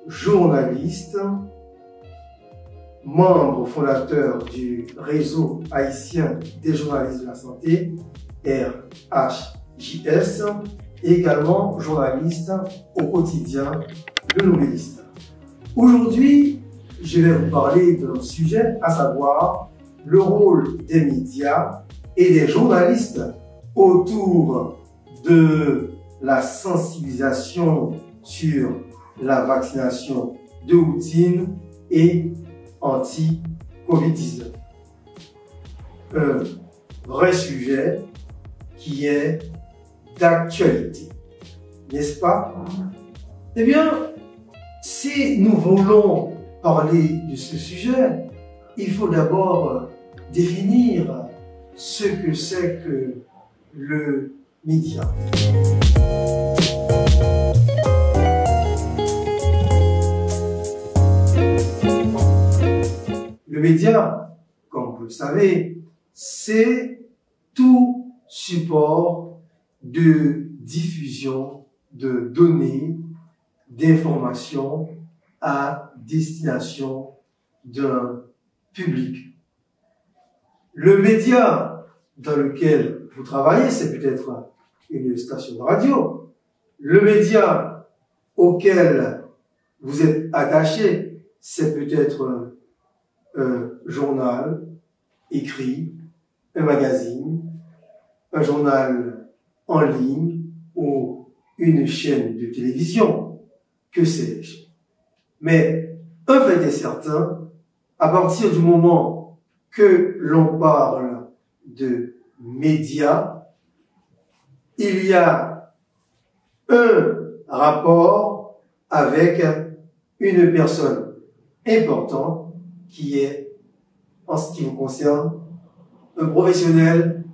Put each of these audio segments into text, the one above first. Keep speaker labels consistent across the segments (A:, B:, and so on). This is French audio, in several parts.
A: journaliste, membre fondateur du réseau haïtien des journalistes de la santé, RHJS, et également journaliste au quotidien Le Nouvelliste. Aujourd'hui, je vais vous parler d'un sujet, à savoir le rôle des médias et des journalistes autour de la sensibilisation sur la vaccination de routine et anti-Covid-19. Un vrai sujet qui est d'actualité, n'est-ce pas? Eh bien, si nous voulons parler de ce sujet, il faut d'abord définir ce que c'est que le média. Le média, comme vous le savez, c'est tout support de diffusion de données, d'informations à destination d'un public. Le média dans lequel vous travaillez, c'est peut-être une station de radio. Le média auquel vous êtes attaché, c'est peut-être un journal écrit, un magazine, un journal en ligne ou une chaîne de télévision, que sais-je. Mais un fait est certain, à partir du moment que l'on parle de médias, il y a un rapport avec une personne importante qui est, en ce qui vous concerne, un professionnel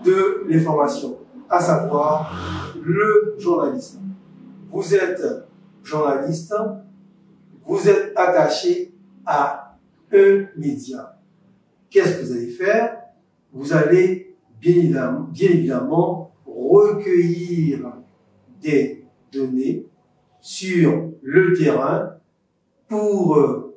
A: de l'information, à savoir le journaliste. Vous êtes journaliste, vous êtes attaché à un média. Qu'est-ce que vous allez faire? Vous allez bien évidemment recueillir des données sur le terrain pour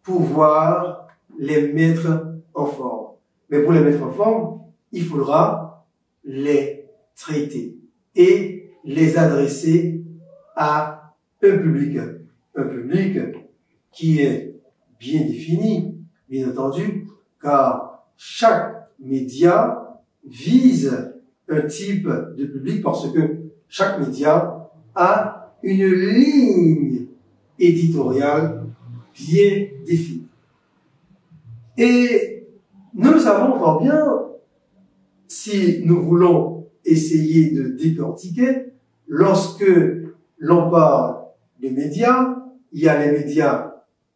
A: pouvoir les mettre en forme. Mais pour les mettre en forme, il faudra les traiter et les adresser à un public qui est bien défini, bien entendu, car chaque média vise un type de public parce que chaque média a une ligne éditoriale bien définie. Et nous le savons fort bien, si nous voulons essayer de décortiquer, lorsque l'on parle de médias, il y a les médias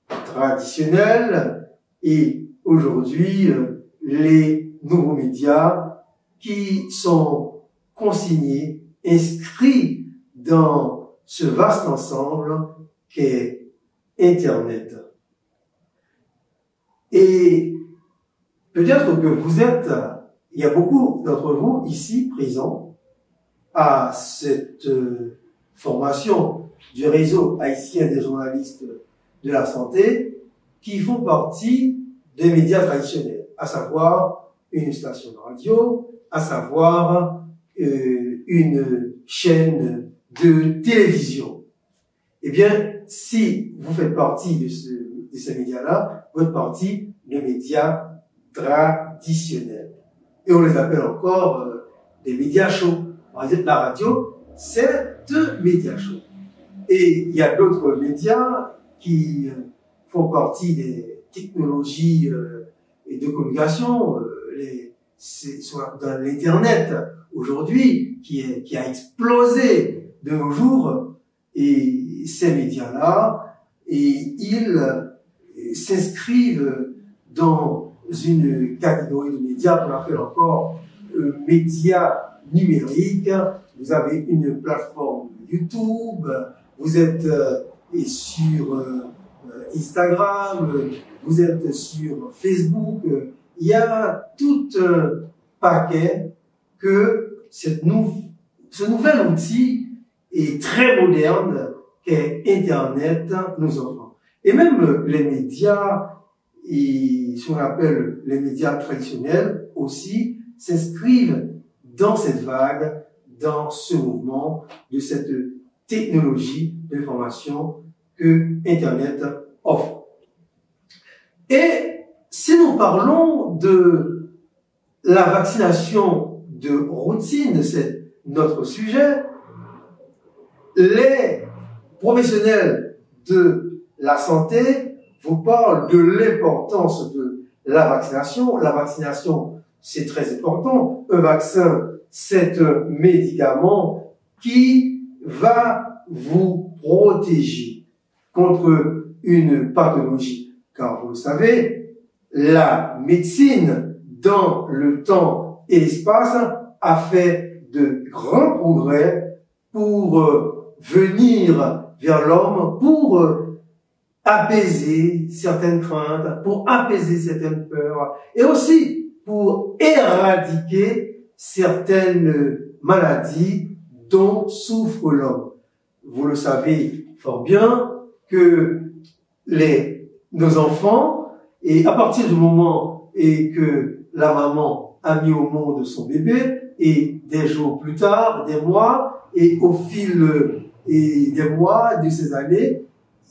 A: traditionnels et aujourd'hui les nouveaux médias qui sont consignés, inscrits dans ce vaste ensemble qu'est Internet. Et peut-être que il y a beaucoup d'entre vous ici présents à cette formation du réseau haïtien des journalistes de la santé qui font partie des médias traditionnels, à savoir une station de radio, à savoir une chaîne de télévision. Eh bien, si vous faites partie de ces médias-là, vous faites partie de médias traditionnels. Et on les appelle encore des médias chauds. Par exemple, la radio, c'est un média chaud. Et il y a d'autres médias qui font partie des technologies et de communication, dans l'Internet aujourd'hui, qui a explosé de nos jours. Et ces médias-là, ils s'inscrivent dans une catégorie de médias qu'on appelle encore médias numériques. Vous avez une plateforme YouTube, vous êtes sur Instagram, vous êtes sur Facebook. Il y a tout un paquet que ce nouvel outil est très moderne qu'est Internet nos enfants. Et même les médias, et ce qu'on appelle les médias traditionnels aussi, s'inscrivent dans cette vague, dans ce mouvement de cette technologie de l'information que Internet offre. Et si nous parlons de la vaccination de routine, c'est notre sujet, les professionnels de la santé vous parlent de l'importance de la vaccination. La vaccination, c'est très important. Un vaccin, c'est un médicament qui va vous protéger contre une pathologie. Car vous le savez, la médecine, dans le temps et l'espace, a fait de grands progrès pour venir vers l'homme, pour apaiser certaines craintes, pour apaiser certaines peurs, et aussi pour éradiquer certaines maladies dont souffre l'homme. Vous le savez fort bien que nos enfants, et à partir du moment que la maman a mis au monde son bébé, et des jours plus tard, des mois, et au fil des mois, de ces années,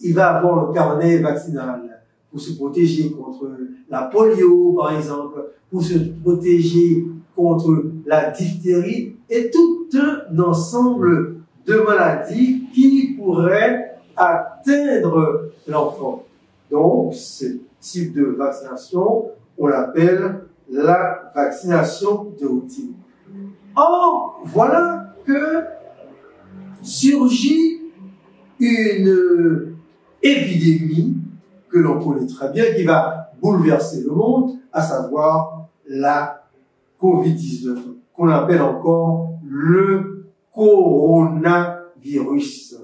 A: il va avoir un carnet vaccinal pour se protéger contre la polio, par exemple, pour se protéger contre la diphtérie, et tout un ensemble de maladies qui pourraient atteindre l'enfant. Donc, ce type de vaccination, on l'appelle la vaccination de routine. Or, voilà que surgit une épidémie que l'on connaît très bien, qui va bouleverser le monde, à savoir la Covid-19, qu'on appelle encore le coronavirus.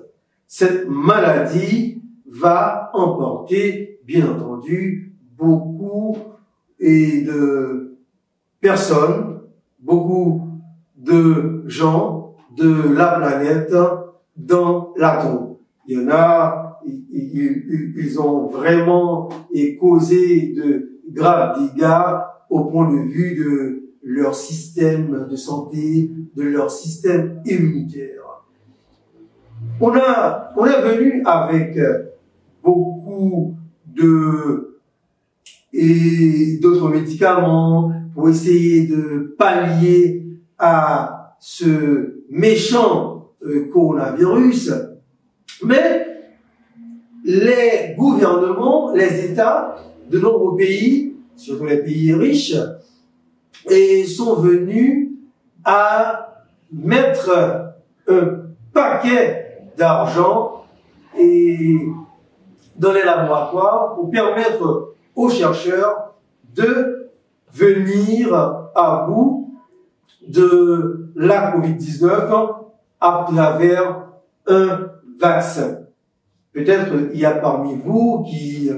A: Cette maladie va emporter, bien entendu, beaucoup de personnes, beaucoup de gens de la planète dans la tombe. Il y en a, ils ont vraiment causé de graves dégâts au point de vue de leur système de santé, de leur système immunitaire. On est venu avec beaucoup d'autres médicaments pour essayer de pallier à ce méchant coronavirus, mais les gouvernements, les États de nombreux pays, surtout les pays riches, sont venus à mettre un paquet d'argent dans les laboratoires pour permettre aux chercheurs de venir à bout de la Covid-19 à travers un vaccin. Peut-être il y a parmi vous il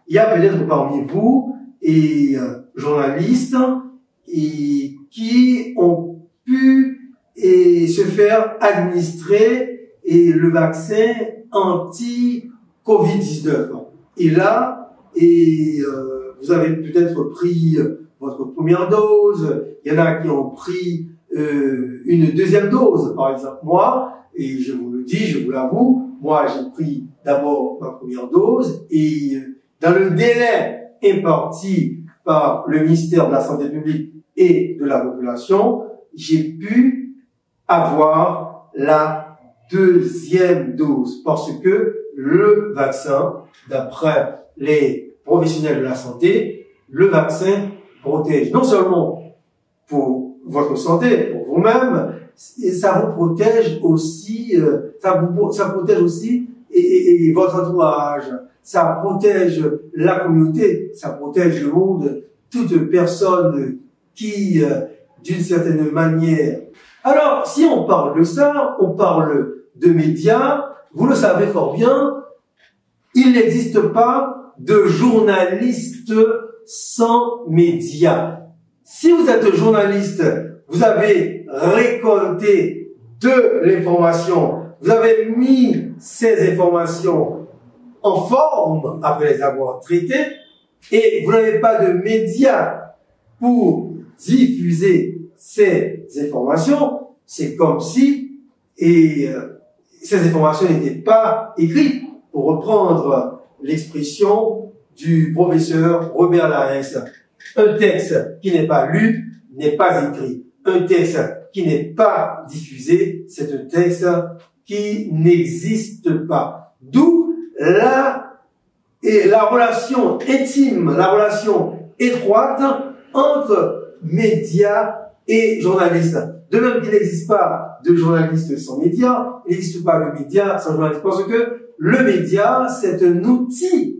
A: y a peut-être parmi vous journalistes qui ont pu se faire administrer le vaccin anti-Covid-19. Et là, vous avez peut-être pris votre première dose, il y en a qui ont pris une deuxième dose, par exemple. Moi, et je vous le dis, je vous l'avoue, moi j'ai pris d'abord ma première dose et dans le délai imparti par le ministère de la Santé publique et de la population, j'ai pu avoir la deuxième dose parce que le vaccin, d'après les professionnels de la santé, le vaccin protège non seulement pour votre santé, pour vous-même, et ça vous protège aussi, ça protège aussi et votre entourage, ça protège la communauté, ça protège le monde, toute personne qui, d'une certaine manière. Alors, si on parle de ça, on parle de médias, vous le savez fort bien, il n'existe pas de journaliste sans médias. Si vous êtes journaliste, vous avez récolté de l'information, vous avez mis ces informations en forme après les avoir traitées, et vous n'avez pas de médias pour diffuser ces informations, c'est comme si ces informations n'étaient pas écrites, pour reprendre l'expression du professeur Robert Larens. Un texte qui n'est pas lu n'est pas écrit. Un texte qui n'est pas diffusé, c'est un texte qui n'existe pas. D'où la relation intime, la relation étroite entre médias et journalistes. De même qu'il n'existe pas de journaliste sans média, il n'existe pas de média sans journaliste, parce que le média, c'est un outil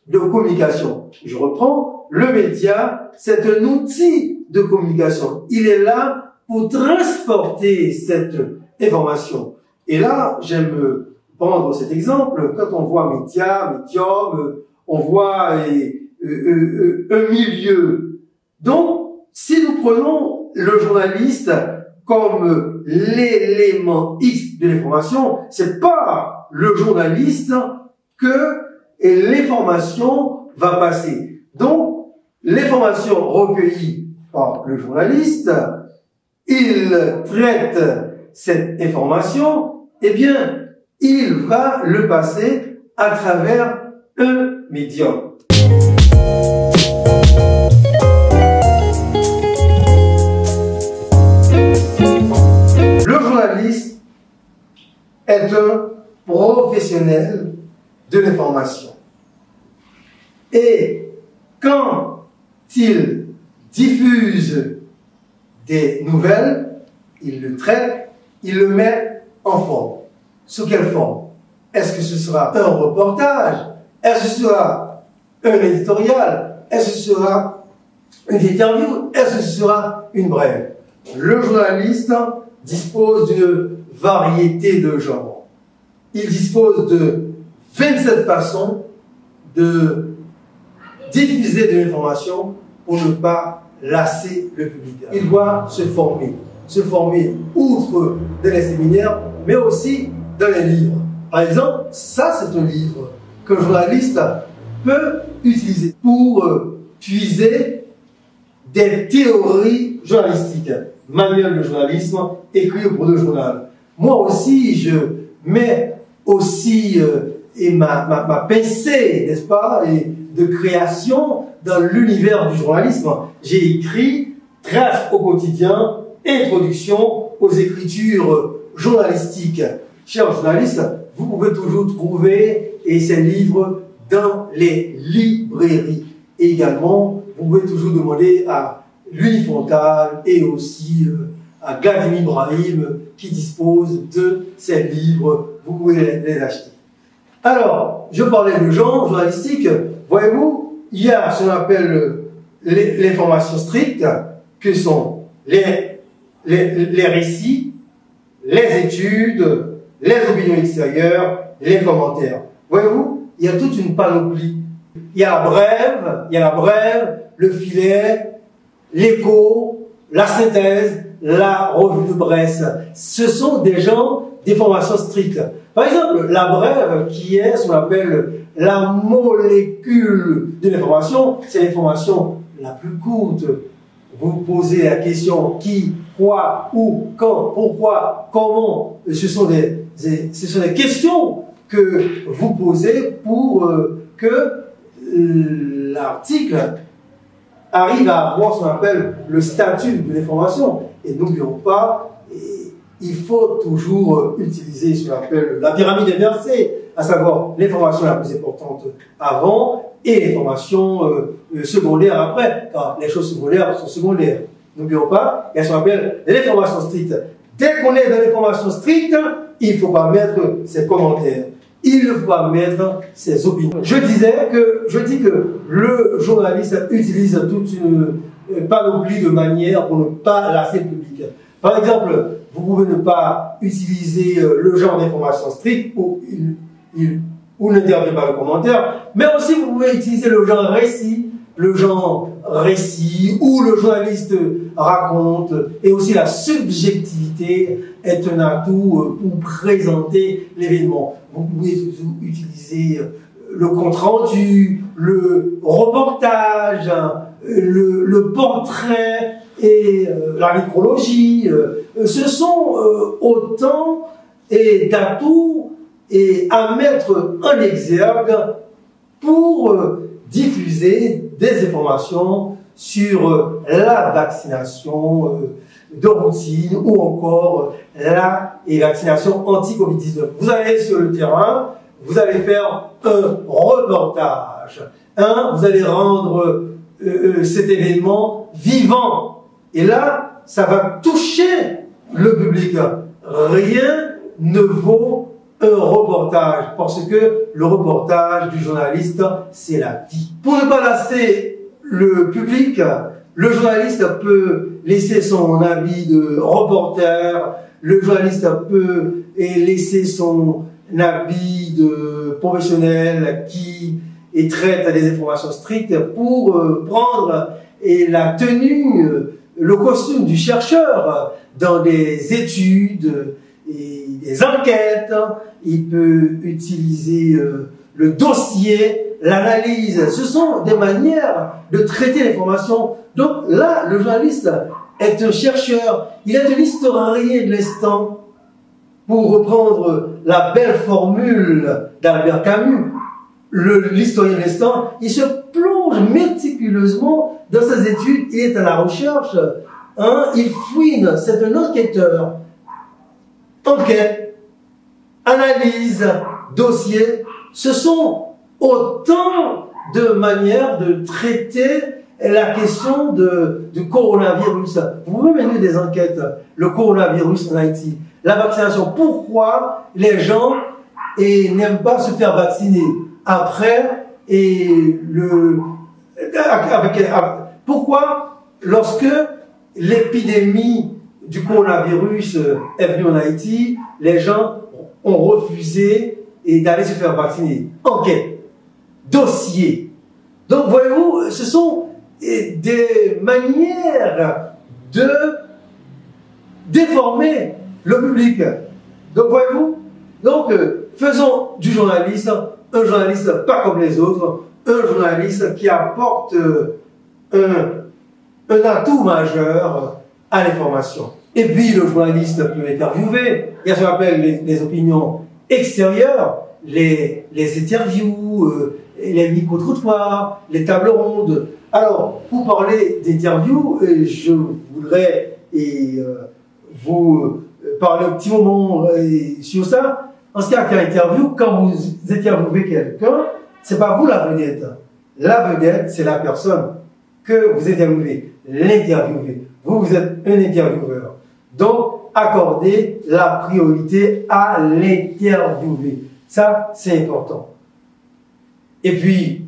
A: de communication. Je reprends, le média, c'est un outil de communication. Il est là pour transporter cette information. Et là, j'aime prendre cet exemple. Quand on voit média, médium, on voit un milieu. Donc, si nous prenons le journaliste comme l'élément X de l'information, c'est pas le journaliste que l'information va passer. Donc, l'information recueillie par le journaliste, il traite cette information, eh bien, il va le passer à travers un médium. Le journaliste est un professionnel de l'information. Et quand il diffuse des nouvelles, il le traite, il le met en forme. Sous quelle forme? Est-ce que ce sera un reportage? Est-ce que ce sera un éditorial? Est-ce que ce sera une interview? Est-ce que ce sera une brève? Le journaliste dispose d'une variété de genres. Il dispose de 27 façons de diffuser de l'information pour ne pas lasser le public. Il doit se former outre dans les séminaires, mais aussi dans les livres. Par exemple, ça c'est un livre qu'un journaliste peut utiliser pour puiser des théories journalistiques. Manuel de journalisme, écrit pour le journal. Moi aussi, je mets aussi ma pincée, n'est-ce pas, de création dans l'univers du journalisme. J'ai écrit Trace au quotidien, introduction aux écritures journalistiques. Chers journalistes, vous pouvez toujours trouver ces livres dans les librairies. Et également, vous pouvez toujours demander à l'Unifontane et aussi à Gladys Ibrahim qui dispose de ces livres. Vous pouvez les acheter. Alors, je parlais de genre journalistique. Voyez-vous, il y a ce qu'on appelle l'information stricte, que sont les récits, les études, les opinions extérieures, les commentaires. Voyez-vous, il y a toute une panoplie. Il y a la brève, le filet, l'écho, la synthèse, la revue de presse. Ce sont des genres d'informations strictes. Par exemple, la brève, qui est ce qu'on appelle la molécule de l'information, c'est l'information la plus courte. Vous posez la question qui, quoi, où, quand, pourquoi, comment. Ce sont des questions que vous posez pour que l'article arrive à avoir ce qu'on appelle le statut de l'information. Et n'oublions pas, il faut toujours utiliser ce qu'on appelle la pyramide inversée, à savoir l'information la plus importante avant et l'information secondaire après, car les choses secondaires sont secondaires. N'oublions pas, il y a ce qu'on appelle l'information stricte. Dès qu'on est dans l'information stricte, il ne faut pas mettre ses commentaires. Il ne faut pas mettre ses opinions. Je dis que le journaliste utilise toute une panoplie de manières pour ne pas lasser le public. Par exemple, vous pouvez ne pas utiliser le genre d'information stricte où où n'intervient pas le commentaire, mais aussi vous pouvez utiliser le genre récit où le journaliste raconte, et aussi la subjectivité crédibilité est un atout pour présenter l'événement. Vous pouvez utiliser le compte-rendu, le reportage, le portrait et la nécrologie. Ce sont autant d'atouts à mettre en exergue pour diffuser des informations sur la vaccination de routine ou encore la vaccination anti-Covid-19. Vous allez sur le terrain, vous allez faire un reportage. Vous allez rendre cet événement vivant. Et là, ça va toucher le public. Rien ne vaut un reportage, parce que le reportage du journaliste, c'est la vie. Pour ne pas lasser le public, le journaliste peut laisser son avis de reporter, le journaliste peut laisser son avis de professionnel qui traite des informations strictes pour prendre la tenue, le costume du chercheur dans des études et des enquêtes. Il peut utiliser le dossier, l'analyse. Ce sont des manières de traiter l'information. Donc là, le journaliste est un chercheur, il est un historien de l'instant. Pour reprendre la belle formule d'Albert Camus, l'historien de l'instant, il se plonge méticuleusement dans ses études, il est à la recherche, il fouine, c'est un enquêteur. Enquête, analyse, dossier, ce sont autant de manières de traiter la question du coronavirus. Vous pouvez mener des enquêtes, le coronavirus en Haïti, la vaccination. Pourquoi les gens n'aiment pas se faire vacciner après pourquoi lorsque l'épidémie du coronavirus est venue en Haïti, les gens ont refusé d'aller se faire vacciner. Enquête, dossier. Donc voyez-vous, ce sont des manières de déformer le public. Donc voyez-vous, faisons du journaliste un journaliste pas comme les autres, un journaliste qui apporte un atout majeur à l'information. Et puis le journaliste peut interviewer, il y a ce qu'on appelle les opinions extérieures, les interviews, les micro-trottoirs, les tables rondes. Alors, pour parler d'interviews, je voudrais vous parler un petit moment sur ça. En ce qui a été interview, quand vous interviewez quelqu'un, c'est pas vous la vedette. La vedette, c'est la personne que vous interviewez, l'interviewé. Vous êtes un intervieweur. Donc, accordez la priorité à l'interviewé. Ça, c'est important. Et puis,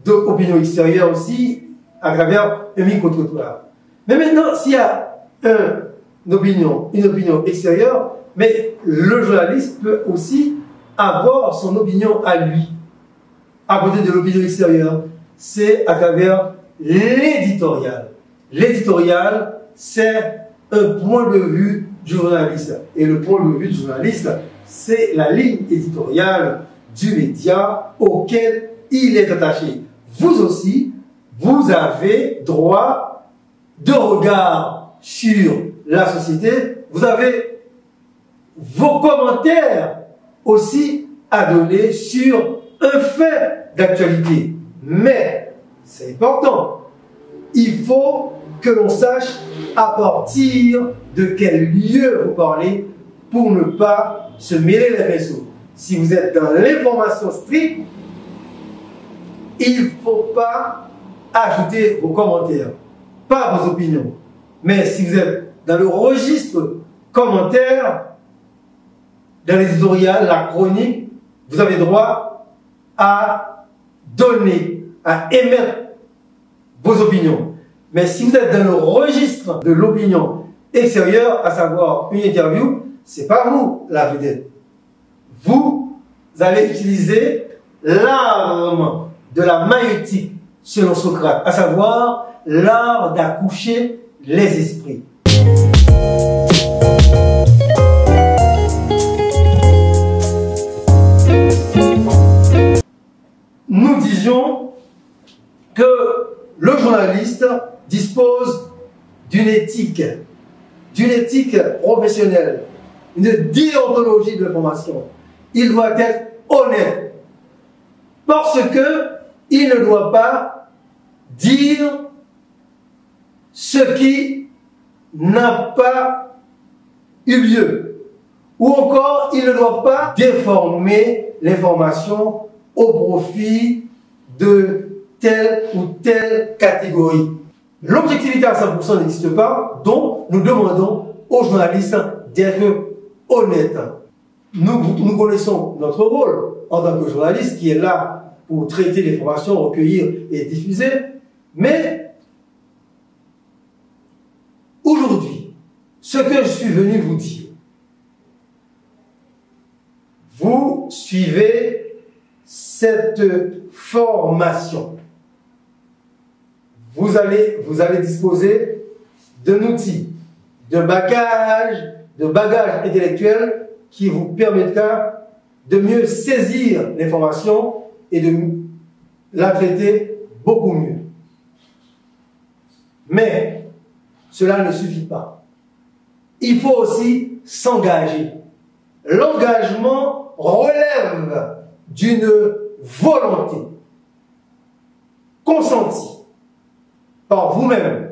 A: d'opinion extérieure aussi, à travers un micro-trottoir. Mais maintenant, s'il y a une opinion extérieure, mais le journaliste peut aussi avoir son opinion à lui. À côté de l'opinion extérieure, c'est à travers l'éditorial. L'éditorial, c'est un point de vue du journaliste. Et le point de vue du journaliste, c'est la ligne éditoriale du média auquel il est attaché. Vous aussi, vous avez droit de regard sur la société. Vous avez vos commentaires aussi à donner sur un fait d'actualité. Mais, c'est important, il faut que l'on sache à partir de quel lieu vous parlez pour ne pas se mêler les réseaux. Si vous êtes dans l'information stricte, il ne faut pas ajouter vos commentaires, pas vos opinions. Mais si vous êtes dans le registre commentaire, dans l'éditorial, la chronique, vous avez droit à donner, à émettre vos opinions. Mais si vous êtes dans le registre de l'opinion extérieure, à savoir une interview, c'est pas vous la vedette. Vous allez utiliser l'arme de la maïeutique selon Socrate, à savoir l'art d'accoucher les esprits. éthique professionnelle, une déontologie de l'information. Il doit être honnête. Parce que il ne doit pas dire ce qui n'a pas eu lieu. Ou encore, il ne doit pas déformer l'information au profit de telle ou telle catégorie. L'objectivité à 100% n'existe pas, donc nous demandons aux journalistes d'être honnêtes. Nous connaissons notre rôle en tant que journaliste qui est là pour traiter l'information, recueillir et diffuser, mais aujourd'hui, ce que je suis venu vous dire, vous suivez cette formation. Vous allez disposer d'un outil, de bagage intellectuel qui vous permettra de mieux saisir l'information et de la traiter beaucoup mieux. Mais cela ne suffit pas. Il faut aussi s'engager. L'engagement relève d'une volonté consentie par vous-même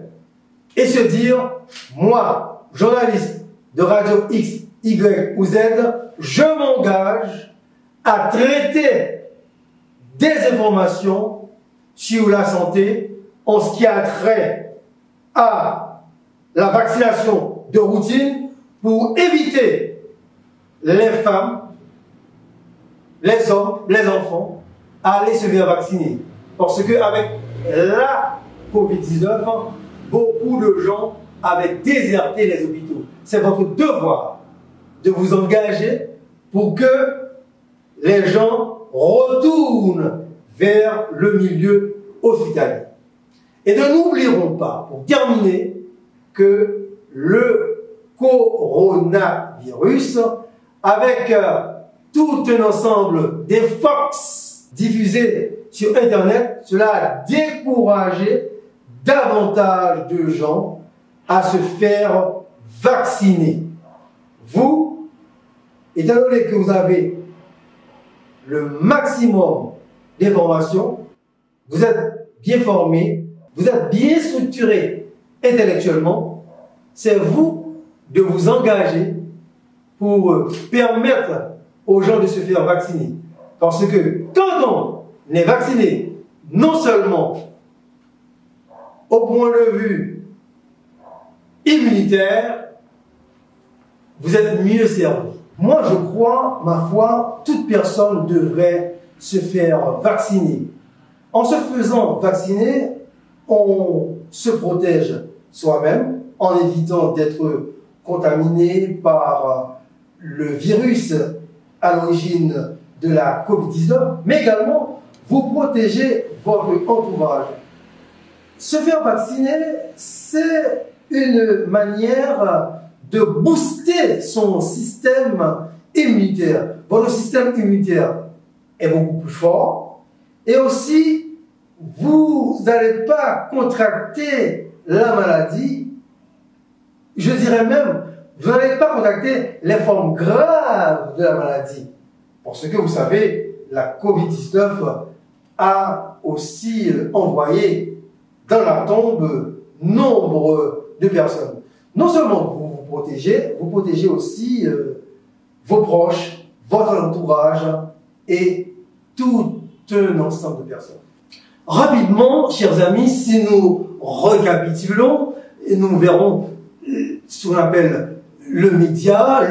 A: et se dire, moi, journaliste de Radio X, Y ou Z, je m'engage à traiter des informations sur la santé en ce qui a trait à la vaccination de routine pour éviter les femmes, les hommes, les enfants à aller se faire vacciner. Parce qu'avec la Covid-19, beaucoup de gens avaient déserté les hôpitaux. C'est votre devoir de vous engager pour que les gens retournent vers le milieu hospitalier. Et ne n'oublierons pas, pour terminer, que le coronavirus, avec tout un ensemble d'infox diffusés sur Internet, cela a découragé davantage de gens à se faire vacciner. Vous, étant donné que vous avez le maximum d'informations, vous êtes bien formé, vous êtes bien structuré intellectuellement, c'est vous de vous engager pour permettre aux gens de se faire vacciner. Parce que quand on est vacciné, non seulement au point de vue immunitaire, vous êtes mieux servi. Moi, je crois, ma foi, toute personne devrait se faire vacciner. En se faisant vacciner, on se protège soi-même en évitant d'être contaminé par le virus à l'origine de la Covid-19, mais également vous protégez votre entourage. Se faire vacciner, c'est une manière de booster son système immunitaire. Votre système immunitaire est beaucoup plus fort et aussi vous n'allez pas contracter la maladie. Je dirais même, vous n'allez pas contracter les formes graves de la maladie. Parce que vous savez, la Covid-19 a aussi envoyé dans la tombe nombre de personnes. Non seulement vous vous protégez aussi vos proches, votre entourage et tout un ensemble de personnes. Rapidement, chers amis, si nous récapitulons, nous verrons ce qu'on appelle le média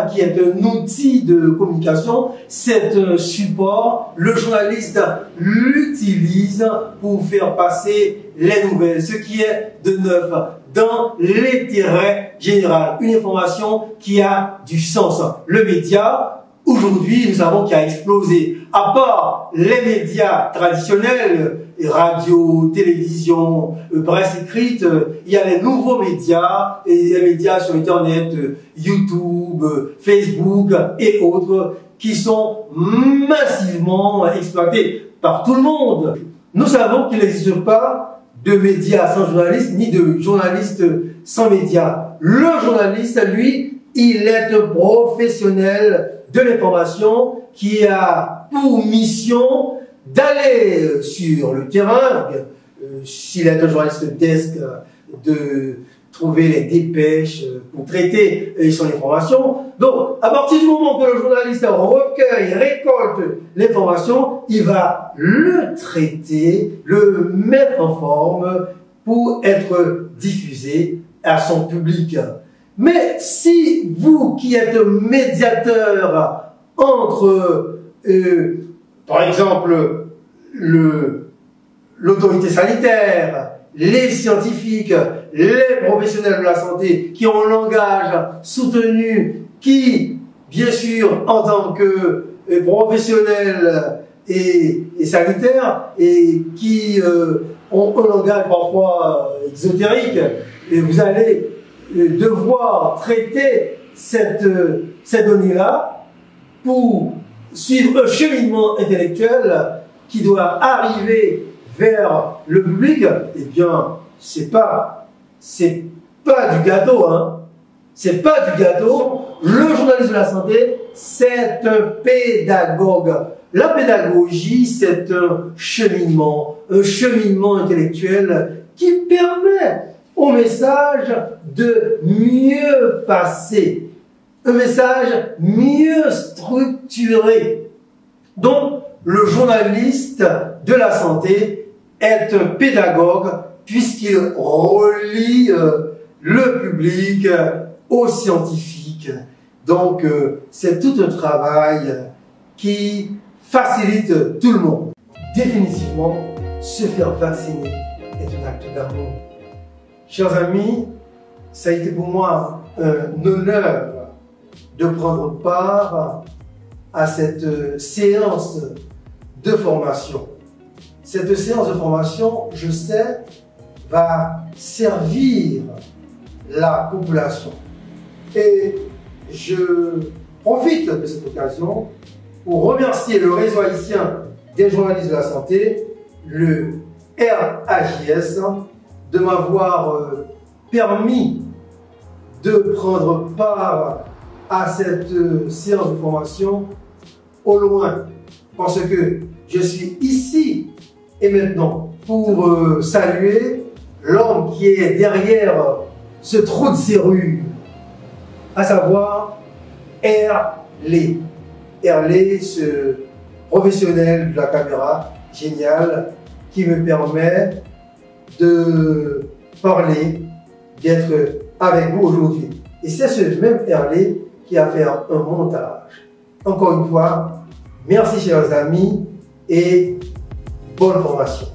A: qui est un outil de communication, c'est un support, le journaliste l'utilise pour faire passer les nouvelles, ce qui est de neuf dans l'intérêt général, une information qui a du sens. Le média, aujourd'hui, nous savons qu'il a explosé. À part les médias traditionnels, radio, télévision, presse écrite, il y a les nouveaux médias, et les médias sur Internet, YouTube, Facebook et autres, qui sont massivement exploités par tout le monde. Nous savons qu'il n'existe pas de médias sans journaliste, ni de journalistes sans médias. Le journaliste, lui, il est un professionnel de l'information qui a pour mission d'aller sur le terrain, s'il est un journaliste desk, de trouver les dépêches pour traiter son information. Donc, à partir du moment que le journaliste recueille, récolte l'information, il va le traiter, le mettre en forme pour être diffusé à son public. Mais si vous qui êtes médiateur entre, par exemple, l'autorité sanitaire, les scientifiques, les professionnels de la santé qui ont un langage soutenu, qui, bien sûr, en tant que professionnels et sanitaires, et qui ont un langage parfois exotérique, et vous allez devoir traiter cette donnée-là pour suivre un cheminement intellectuel qui doit arriver vers le public. Eh bien, c'est pas du gâteau, hein. C'est pas du gâteau. Le journaliste de la santé, c'est un pédagogue. La pédagogie, c'est un cheminement intellectuel qui permet au message de mieux passer, un message mieux structuré. Donc, le journaliste de la santé est un pédagogue puisqu'il relie le public aux scientifiques. Donc, c'est tout un travail qui facilite tout le monde. Définitivement, se faire vacciner est un acte d'amour. Chers amis, ça a été pour moi un honneur de prendre part à cette séance de formation. Cette séance de formation, je sais, va servir la population. Et je profite de cette occasion pour remercier le réseau haïtien des journalistes de la santé, le RAJS, de m'avoir permis de prendre part à cette séance de formation au loin, parce que je suis ici et maintenant pour saluer l'homme qui est derrière ce trou de serrure, à savoir Herlé. Herlé, ce professionnel de la caméra génial qui me permet de parler, d'être avec vous aujourd'hui. Et c'est ce même Herlé qui a fait un montage. Encore une fois, merci chers amis et bonne formation.